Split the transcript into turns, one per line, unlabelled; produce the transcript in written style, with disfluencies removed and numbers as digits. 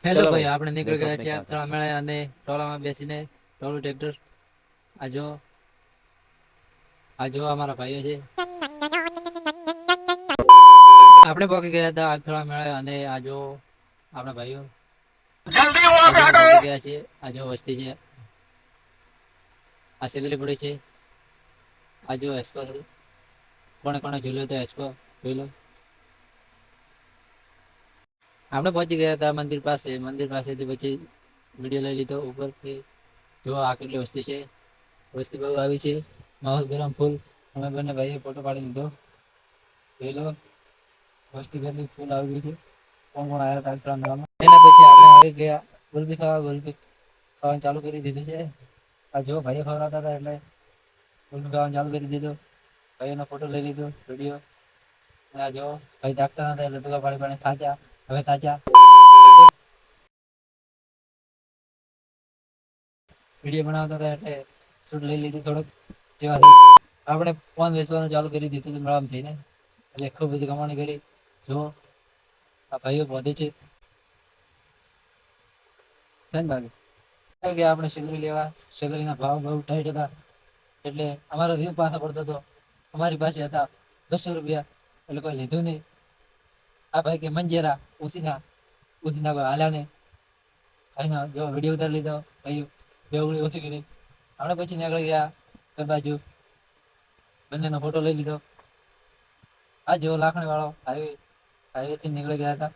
Hello
ચલો
ભાઈ,
ભાઈ
આપણે નીકળી
देखो
ગયા
अपने
છીએ
क्या
તળા
करते हैं।
મેળે અને ટોળામાં બેસીને ટોળું ટ્રેક્ટર. આ જો અમારા ભાઈઓ છે. આપણે પહોંચી ગયા હતા આગથળા મેળે અને આજો આપણા ભાઈઓ આજે પહોંચી ગયા છે. આજો વસ્તી છે. આ સેગલી પડી છે. આજો એસકો કોણે કોણે જોયું તો એસકો જોઈ લો. આપણે પહોંચી ગયા હતા મંદિર પાસે. મંદિર પાસેથી પછી વિડીયો લઈ લીધો ઉપરથી. જો આ કેટલી વસ્તી છે. વસ્તી બહુ આવી છે. માહોલ ગરમ ફૂલ. અમે બંને ભાઈએ ફોટો પાડી લીધો. જોઈ લો વસ્તી કેટલી ફૂલ આવી ગઈ છે. કોણ કોણ આવ્યા હતા આગથળા મેળામાં. એના પછી આપણે આવી ગયા ગુલબી ખાવા. ગુલબી ખાવાનું ચાલુ કરી દીધું છે. આ જો ભાઈઓ ખવડાવતા હતા એટલે ગુલબી ખાવાનું ચાલુ કરી દીધું. ભાઈઓનો ફોટો લઈ લીધો વિડીયો. આ જો ભાઈ જાગતા નતા એટલે ટૂંકા પાડી પાડીને થાચા. હવે થાચા વિડીયો બનાવતા હતા એટલે શૂટ લઈ લીધું થોડુંક. જેવા આપણે ફોન વેચવાનું ચાલુ કરી દીધું મેળામાં જઈને. એટલે ખૂબ બધી કમાણી કરી. જો આ ભાઈઓ વધે છે. કે આપણે શેરડી લેવા. શેરડીના ભાવ બહુ ટાઈટ હતા એટલે અમારો વ્યૂ પાછો પડતો હતો. અમારી પાસે હતા 200 રૂપિયા એટલે કોઈ લીધું નહીં. આ ભાઈ કે મંજેરા ઉસીના કોઈ હાલ્યા નહીં. ભાઈનો જો વિડીયો ઉતારી લીધો. ભાઈ બેવડી ઓછી કરી. આપણે પછી નીકળી ગયા ઘર બાજુ. બંનેનો ફોટો લઈ લીધો. આ જો લાખણી વાળો હાઈવેથી નીકળી ગયા હતા.